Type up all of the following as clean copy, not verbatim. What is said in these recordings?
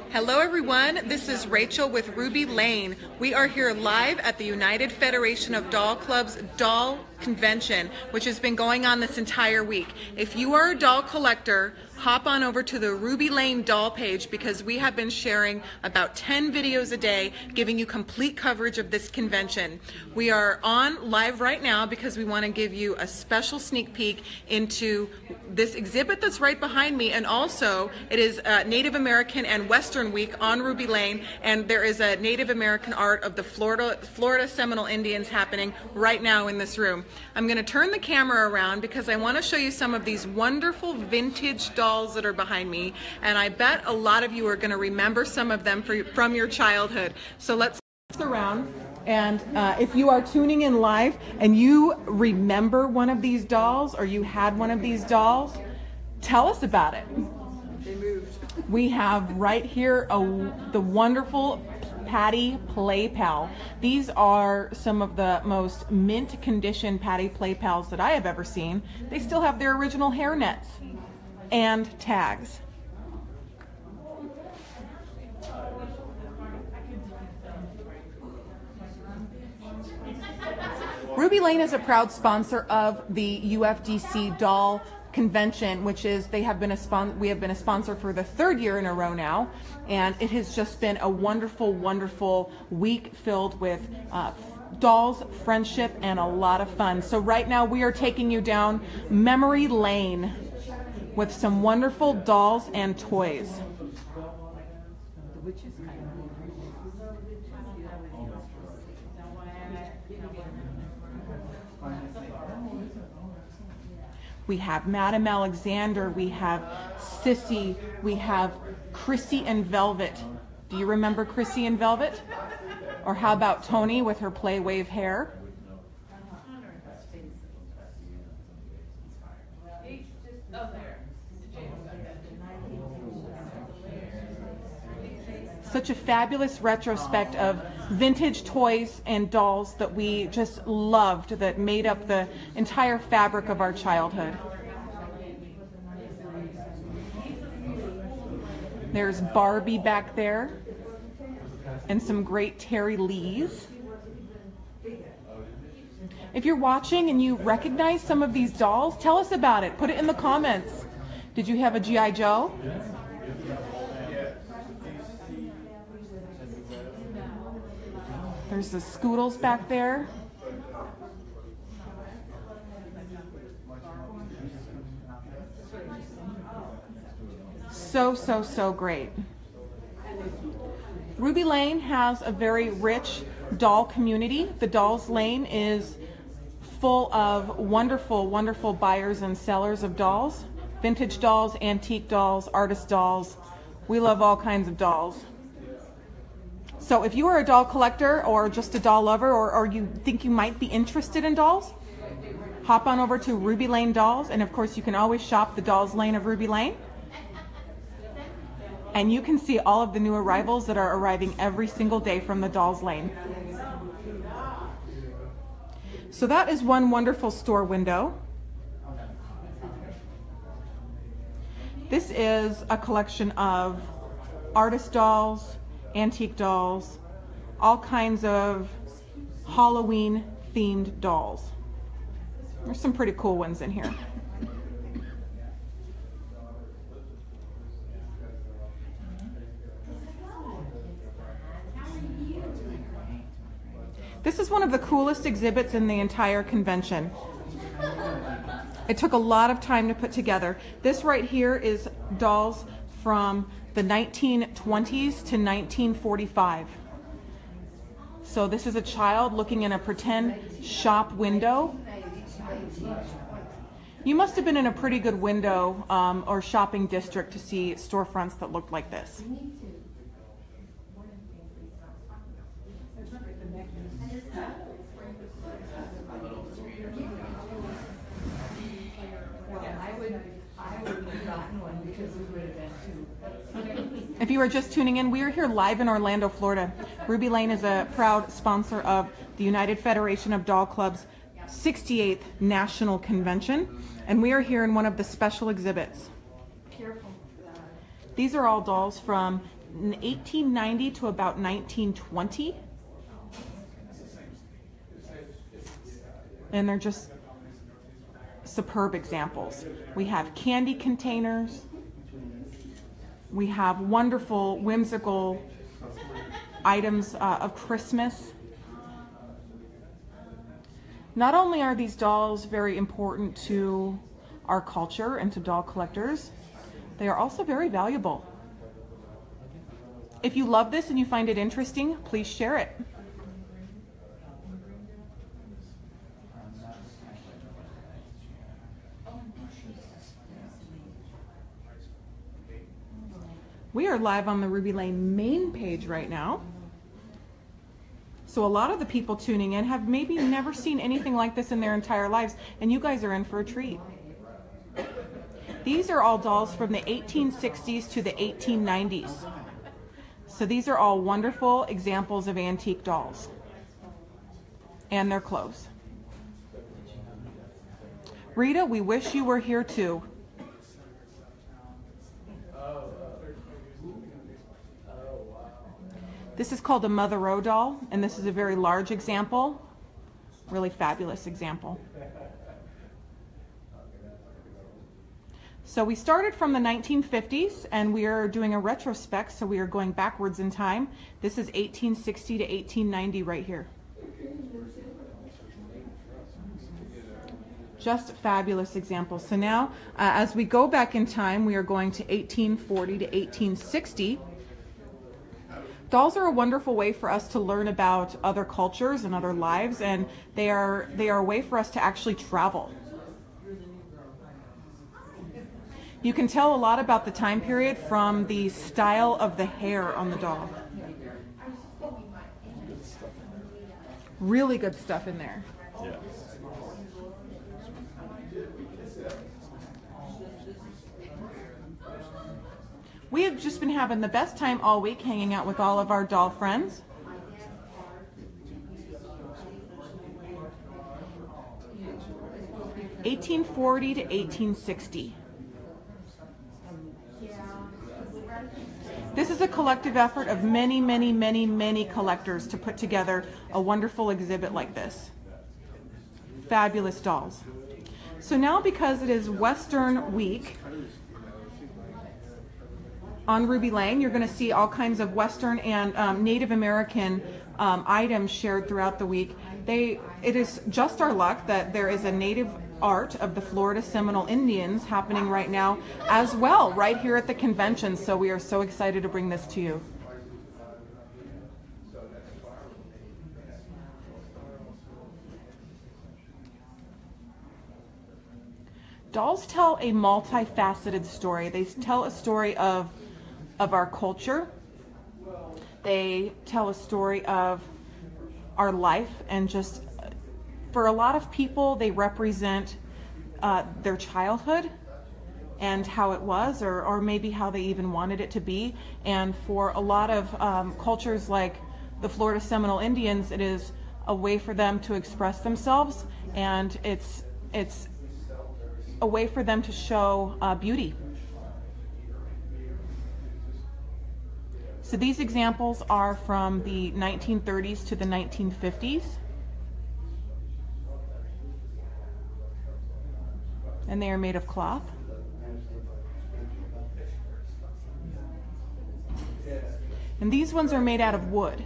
Hello everyone, this is Rachel with Ruby Lane. We are here live at the United Federation of Doll Clubs Doll Convention, which has been going on this entire week. If you are a doll collector, hop on over to the Ruby Lane doll page because we have been sharing about 10 videos a day giving you complete coverage of this convention. We are on live right now because we want to give you a special sneak peek into this exhibit that's right behind me, and also it is Native American and Western Week on Ruby Lane, and there is a Native American art of the Florida Seminole Indians happening right now in this room. I'm going to turn the camera around because I want to show you some of these wonderful vintage dolls that are behind me, and I bet a lot of you are going to remember some of them from your childhood. So let's around, and if you are tuning in live and you remember one of these dolls or you had one of these dolls, tell us about it. They moved. We have right here the wonderful Patty Play Pal. These are some of the most mint condition Patty Play Pals that I have ever seen. They still have their original hair nets and tags. Ruby Lane is a proud sponsor of the UFDC Doll Convention, which is we have been a sponsor for the 3rd year in a row now, and it has just been a wonderful, wonderful week filled with dolls, friendship, and a lot of fun. So right now we are taking you down memory lane with some wonderful dolls and toys. We have Madame Alexander, we have Sissy, we have Chrissy and Velvet. Do you remember Chrissy and Velvet? Or how about Tony with her play wave hair? Such a fabulous retrospect of vintage toys and dolls that we just loved, that made up the entire fabric of our childhood. There's Barbie back there, and some great Terry Lees. If you're watching and you recognize some of these dolls, tell us about it. Put it in the comments. Did you have a G.I. Joe? There's the Scoodles back there. So great. Ruby Lane has a very rich doll community. The Dolls Lane is full of wonderful, wonderful buyers and sellers of dolls. Vintage dolls, antique dolls, artist dolls. We love all kinds of dolls. So if you are a doll collector or just a doll lover, or you think you might be interested in dolls, hop on over to Ruby Lane Dolls, and of course you can always shop the Dolls Lane of Ruby Lane. And you can see all of the new arrivals that are arriving every single day from the Dolls Lane. So that is one wonderful store window. This is a collection of artist dolls, antique dolls, all kinds of Halloween themed dolls. There's some pretty cool ones in here. This is one of the coolest exhibits in the entire convention. It took a lot of time to put together. This right here is dolls from the 1920s to 1945. So this is a child looking in a pretend shop window. You must have been in a pretty good window or shopping district to see storefronts that looked like this. If you are just tuning in, we are here live in Orlando, Florida. Ruby Lane is a proud sponsor of the United Federation of Doll Clubs 68th National Convention, and we are here in one of the special exhibits. These are all dolls from 1890 to about 1920. And they're just superb examples. We have candy containers. We have wonderful, whimsical items of Christmas. Not only are these dolls very important to our culture and to doll collectors, they are also very valuable. If you love this and you find it interesting, please share it. We are live on the Ruby Lane main page right now. So a lot of the people tuning in have maybe never seen anything like this in their entire lives, and you guys are in for a treat. These are all dolls from the 1860s to the 1890s. So these are all wonderful examples of antique dolls and their clothes. Rita, we wish you were here too. This is called a Mother O doll, and this is a very large example, really fabulous example. So we started from the 1950s, and we are doing a retrospect, so we are going backwards in time. This is 1860 to 1890 right here. Just fabulous examples. So now, as we go back in time, we are going to 1840 to 1860. Dolls are a wonderful way for us to learn about other cultures and other lives, and they are a way for us to actually travel. You can tell a lot about the time period from the style of the hair on the doll. Really good stuff in there. Yeah. We have just been having the best time all week hanging out with all of our doll friends. (1840 to 1860). This is a collective effort of many, many, many, many collectors to put together a wonderful exhibit like this. Fabulous dolls. So now, because it is Western Week on Ruby Lane, you're going to see all kinds of Western and Native American items shared throughout the week. It is just our luck that there is a native art of the Florida Seminole Indians happening right now as well, right here at the convention. So we are so excited to bring this to you. Dolls tell a multifaceted story. They tell a story of our culture. They tell a story of our life, and just for a lot of people, they represent their childhood and how it was, or maybe how they even wanted it to be. And for a lot of cultures like the Florida Seminole Indians, it is a way for them to express themselves, and it's a way for them to show beauty. So these examples are from the 1930s to the 1950s. And they are made of cloth. And these ones are made out of wood.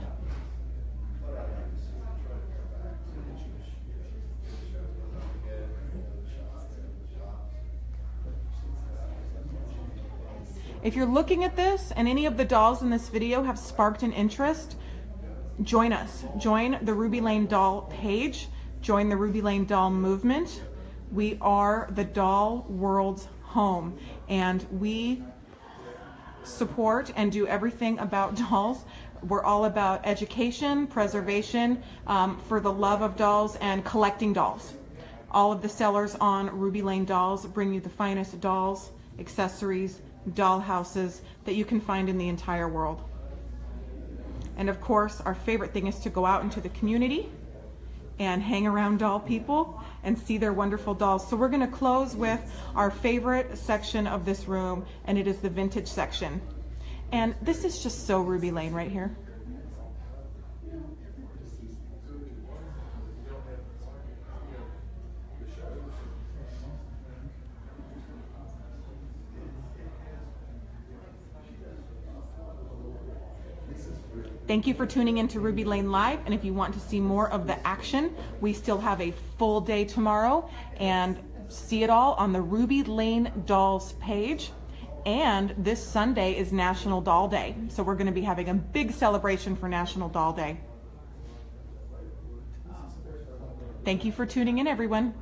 If you're looking at this and any of the dolls in this video have sparked an interest, join us. Join the Ruby Lane Doll page. Join the Ruby Lane Doll movement. We are the doll world's home, and we support and do everything about dolls. We're all about education, preservation, for the love of dolls, and collecting dolls. All of the sellers on Ruby Lane Dolls bring you the finest dolls, accessories, doll houses that you can find in the entire world. And of course, our favorite thing is to go out into the community and hang around doll people and see their wonderful dolls. So we're going to close with our favorite section of this room, and it is the vintage section. And this is just so Ruby Lane right here. Thank you for tuning in to Ruby Lane Live, and if you want to see more of the action, we still have a full day tomorrow, and see it all on the Ruby Lane Dolls page. And this Sunday is National Doll Day, so we're going to be having a big celebration for National Doll Day. Thank you for tuning in, everyone.